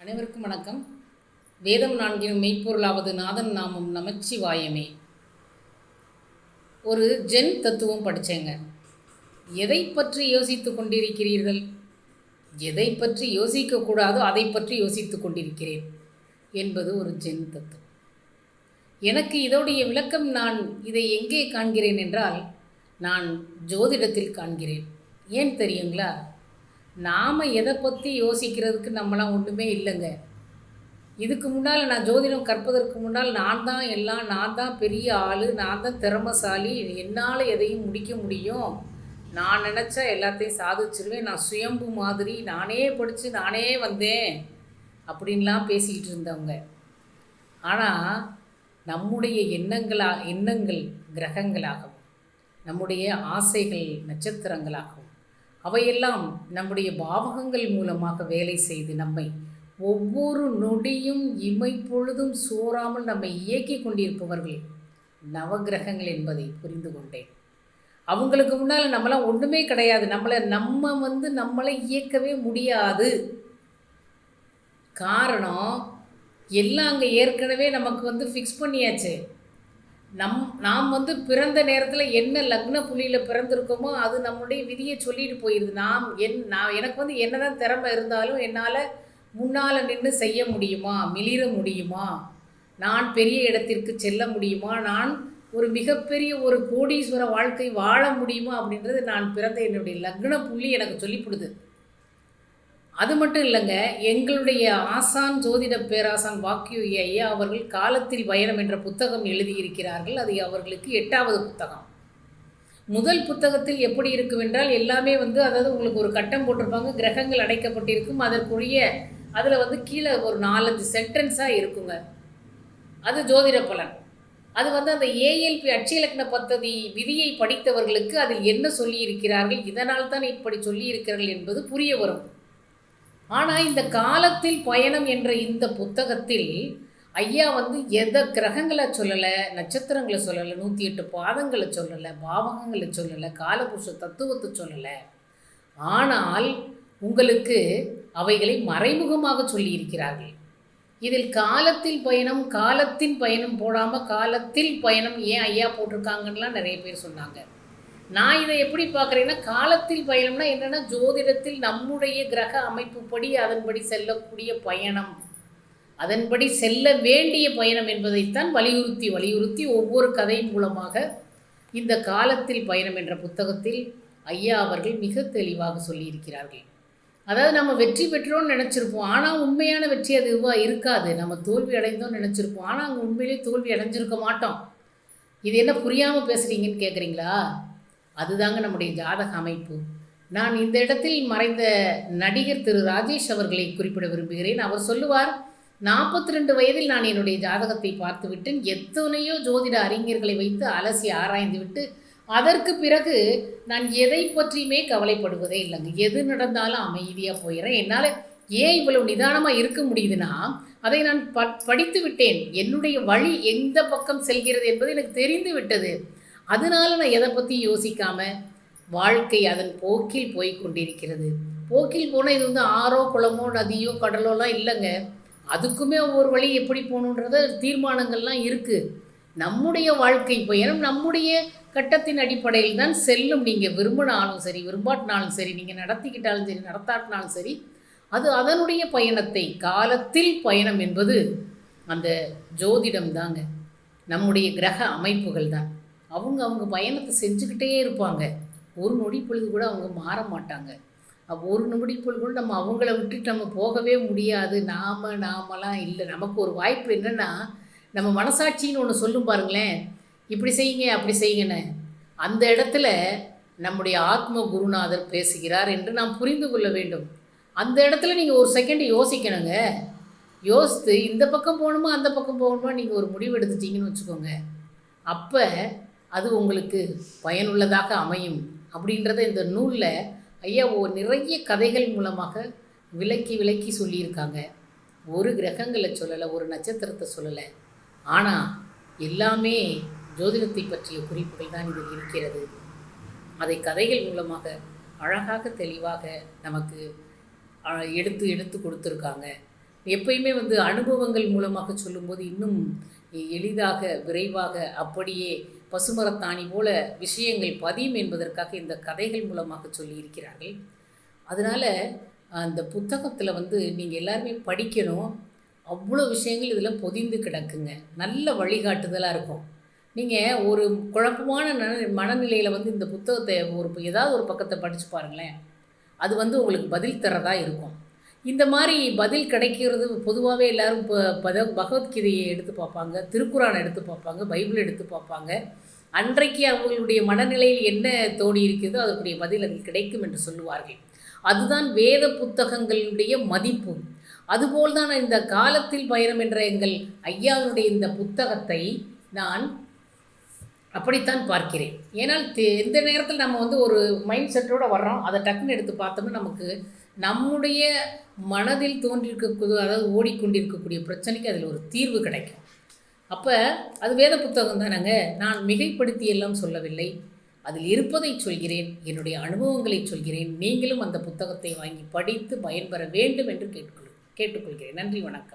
அனைவருக்கும் வணக்கம். வேதம் நான்கினும் மெய்ப்பொருளாவது நாதன் நாமம் நமச்சிவாயமே. ஒரு ஜென் தத்துவம் படித்தேங்க. எதை பற்றி யோசித்து கொண்டிருக்கிறீர்கள்? எதை பற்றி யோசிக்கக்கூடாதோ அதை பற்றி யோசித்து கொண்டிருக்கிறேன் என்பது ஒரு ஜென் தத்துவம். எனக்கு இதோடைய விளக்கம் நான் இதை எங்கே காண்கிறேன் என்றால், நான் ஜோதிடத்தில் காண்கிறேன். ஏன் தெரியுங்களா? நாம் எதை பற்றி யோசிக்கிறதுக்கு நம்மளாம் ஒன்றுமே இல்லைங்க. இதுக்கு முன்னால் நான் ஜோதிடம் கற்பதற்கு முன்னால் நான் தான் எல்லாம், நான் தான் பெரிய ஆள், நான் தான் திறமசாலி, என்னால் எதையும் முடிக்க முடியும், நான் நினச்சா எல்லாத்தையும் சாதிச்சிருவேன், நான் சுயம்பு மாதிரி, நானே படித்து நானே வந்தேன் அப்படின்லாம் பேசிக்கிட்டு இருந்தவங்க. ஆனால் நம்முடைய எண்ணங்கள் கிரகங்களாகவும், நம்முடைய ஆசைகள் நட்சத்திரங்களாகவும், அவையெல்லாம் நம்முடைய பாவகங்கள் மூலமாக வேலை செய்து நம்மை ஒவ்வொரு நொடியும் இமைப்பொழுதும் சோறாமல் நம்மை இயக்கி கொண்டிருப்பவர்கள் நவகிரகங்கள் என்பதை புரிந்து கொண்டேன். அவங்களுக்கு முன்னால் நம்மளாம் ஒன்றுமே கிடையாது. நம்மளை இயக்கவே முடியாது. காரணம், எல்லாம் அங்கே ஏற்கனவே நமக்கு ஃபிக்ஸ் பண்ணியாச்சு. நாம் பிறந்த நேரத்தில் என்ன லக்ன புள்ளியில் பிறந்திருக்கோமோ அது நம்முடைய விதியை சொல்லிட்டு போயிடுது. எனக்கு என்ன தான் திறமை இருந்தாலும் என்னால் முன்னால் நின்று செய்ய முடியுமா, மிளிர முடியுமா, நான் பெரிய இடத்திற்கு செல்ல முடியுமா, நான் ஒரு மிகப்பெரிய ஒரு கோடீஸ்வர வாழ்க்கை வாழ முடியுமா அப்படின்றது நான் பிறந்த என்னுடைய லக்ன புள்ளி எனக்கு சொல்லிவிடுது. அது மட்டும் இல்லைங்க, எங்களுடைய ஆசான் ஜோதிட பேராசான் வாக்கியூ ஐயா அவர்கள் காலத்தில் பயணம் என்ற புத்தகம் எழுதியிருக்கிறார்கள். அது அவர்களுக்கு 8வது புத்தகம். முதல் புத்தகத்தில் எப்படி இருக்கும் என்றால், எல்லாமே அதாவது உங்களுக்கு ஒரு கட்டம் போட்டிருப்பாங்க, கிரகங்கள் அடைக்கப்பட்டிருக்கும், அதற்குரிய அதில் கீழே ஒரு 4-5 சென்டென்ஸாக இருக்குங்க. அது ஜோதிட பலன். அது அந்த ஏஎல்பி அட்சயலக்ன பദ്ധதி விதியை படித்தவர்களுக்கு அதில் என்ன சொல்லியிருக்கிறார்கள், இதனால் தான் இப்படி சொல்லியிருக்கிறார்கள் என்பது புரிய வரும். ஆனால் இந்த காலத்தில் பயணம் என்ற இந்த புத்தகத்தில் ஐயா எதை கிரகங்களை சொல்லலை, நட்சத்திரங்களை சொல்லலை, 108 பாதங்களை சொல்லலை, பாவகங்களை சொல்லலை, காலபுருஷ தத்துவத்தை சொல்லலை. ஆனால் உங்களுக்கு அவைகளை மறைமுகமாக சொல்லியிருக்கிறார்கள். இதில் காலத்தில் பயணம், காலத்தின் பயணம் போடாமல் காலத்தில் பயணம் ஏன் ஐயா போட்டிருக்காங்கன்னெலாம் நிறைய பேர் சொன்னாங்க. நான் இதை எப்படி பார்க்குறேன்னா, காலத்தில் பயணம்னா என்னென்னா, ஜோதிடத்தில் நம்முடைய கிரக அமைப்புப்படி அதன்படி செல்லக்கூடிய பயணம், அதன்படி செல்ல வேண்டிய பயணம் என்பதைத்தான் வலியுறுத்தி ஒவ்வொரு கதை மூலமாக இந்த காலத்தில் பயணம் என்ற புத்தகத்தில் ஐயா அவர்கள் மிக தெளிவாக சொல்லியிருக்கிறார்கள். அதாவது நம்ம வெற்றி பெற்றோன்னு நினச்சிருப்போம், ஆனால் உண்மையான வெற்றி அதுவாக இருக்காது. நம்ம தோல்வி அடைந்தோன்னு நினச்சிருப்போம், ஆனால் அங்கே உண்மையிலே தோல்வி அடைஞ்சிருக்க மாட்டோம். இது என்ன புரியாமல் பேசுகிறீங்கன்னு கேட்குறீங்களா? அதுதாங்க நம்முடைய ஜாதக அமைப்பு. நான் இந்த இடத்தில் மறைந்த நடிகர் திரு ராஜேஷ் அவர்களை குறிப்பிட விரும்புகிறேன். அவர் சொல்லுவார், 42 வயதில் நான் என்னுடைய ஜாதகத்தை பார்த்து விட்டேன், எத்தனையோ ஜோதிட அறிஞர்களை வைத்து அலசி ஆராய்ந்து விட்டு அதற்கு பிறகு நான் எதை பற்றியுமே கவலைப்படுவதே இல்லைங்க. எது நடந்தாலும் அமைதியாக போயிடுறேன். என்னால் ஏன் இவ்வளவு நிதானமாக இருக்க முடியுதுன்னா, அதை நான் படித்து விட்டேன். என்னுடைய வழி எந்த பக்கம் செல்கிறது என்பது எனக்கு தெரிந்து விட்டது. அதனால நான் எதை பற்றி யோசிக்காமல் வாழ்க்கை அதன் போக்கில் போய் கொண்டிருக்கிறது. போக்கில் போனால் இது ஆறோ குளமோ நதியோ கடலோலாம் இல்லைங்க. அதுக்குமே ஒவ்வொரு வழி எப்படி போகணுன்றத தீர்மானங்கள்லாம் இருக்குது. நம்முடைய வாழ்க்கை பயணம் நம்முடைய கட்டத்தின் அடிப்படையில் தான் செல்லும். நீங்கள் விரும்பினாலும் சரி, விரும்பாட்டினாலும் சரி, நீங்கள் நடத்திக்கிட்டாலும் சரி, நடத்தாட்டினாலும் சரி, அது அதனுடைய பயணத்தை, காலத்தில் பயணம் என்பது அந்த ஜோதிடம் தாங்க. நம்முடைய கிரக அமைப்புகள் தான். அவங்க பயணத்தை செஞ்சுக்கிட்டே இருப்பாங்க. ஒரு நொடி பொழுது கூட அவங்க மாற மாட்டாங்க. ஒரு நொடி பொழுது கூட நம்ம அவங்கள விட்டுட்டு நம்ம போகவே முடியாது. நாமெல்லாம் இல்லை. நமக்கு ஒரு வாய்ப்பு என்னென்னா, நம்ம மனசாட்சின்னு ஒன்று சொல்லும் பாருங்களேன், இப்படி செய்யுங்க அப்படி செய்யுங்கன்னு. அந்த இடத்துல நம்முடைய ஆத்ம குருநாதர் பேசுகிறார் என்று நாம் புரிந்து கொள்ள வேண்டும். அந்த இடத்துல நீங்கள் ஒரு செகண்ட் யோசிக்கணுங்க. யோசித்து இந்த பக்கம் போகணுமா அந்த பக்கம் போகணுமா நீங்கள் ஒரு முடிவு எடுத்துட்டீங்கன்னு வச்சுக்கோங்க. அப்போ அது உங்களுக்கு பயனுள்ளதாக அமையும். அப்படின்றத இந்த நூலில் ஐயா நிறைய கதைகள் மூலமாக விளக்கி சொல்லியிருக்காங்க. ஒரு கிரகங்களை சொல்லலை, ஒரு நட்சத்திரத்தை சொல்லலை. ஆனால் எல்லாமே ஜோதிடத்தை பற்றிய குறிப்புகள் தான் இதில் இருக்கிறது. அதை கதைகள் மூலமாக அழகாக தெளிவாக நமக்கு எடுத்து கொடுத்துருக்காங்க. எப்பயுமே வந்து அனுபவங்கள் மூலமாக சொல்லும்போது இன்னும் எளிதாக, விரைவாக அப்படியே பசுமரத்தாணி போல விஷயங்கள் பதியும் என்பதற்காக இந்த கதைகள் மூலமாக சொல்லியிருக்கிறார்கள். அதனால அந்த புத்தகத்தில வந்து நீங்க எல்லாருமே படிக்கணும். அவ்வளோ விஷயங்கள் இதில பொதிந்து கிடக்குங்க. நல்ல வழிகாட்டுதலா இருக்கும். நீங்க ஒரு குழப்பமான மனநிலையில வந்து இந்த புத்தகத்த ஏதாவது ஒரு பக்கத்த படிச்சு பாருங்களேன். அது வந்து உங்களுக்கு பதில் தர்றதா இருக்கும். இந்த மாரி பதில் கிடைக்கிறது பொதுவாவே எல்லாரும் பகவத்கீதைய எடுத்து பார்ப்பாங்க, திருக்குரான எடுத்து பார்ப்பாங்க, பைபிள் எடுத்து பார்ப்பாங்க. அன்றைக்கு அவர்களுடைய மனநிலையில் என்ன தோடி இருக்கிறதோ அதற்குரிய பதில் அதில் கிடைக்கும் என்று சொல்லுவார்கள். அதுதான் வேத புத்தகங்களுடைய மதிப்பு. அதுபோல் தான் இந்த காலத்தில் பயணம் என்ற எங்கள் ஐயாவினுடைய இந்த புத்தகத்தை நான் அப்படித்தான் பார்க்கிறேன். ஏனால் எந்த நேரத்தில் நம்ம வந்து ஒரு மைண்ட் செட்டோட வர்றோம். அத டக்குன்னு எடுத்து பார்த்தோம்னா, நமக்கு நம்முடைய மனதில் அதாவது ஓடிக்கொண்டிருக்கக்கூடிய பிரச்சனைக்கு அதில் ஒரு தீர்வு கிடைக்கும். அப்ப அது வேத புத்தகம் தானங்க. நான் மிகைப்படுத்தி எல்லாம் சொல்லவில்லை. அதில் இருப்பதை சொல்கிறேன். என்னுடைய அனுபவங்களை சொல்கிறேன். நீங்களும் அந்த புத்தகத்தை வாங்கி படித்து பயன்பெற வேண்டும் என்று கேட்டுக்கொள்கிறேன். நன்றி, வணக்கம்.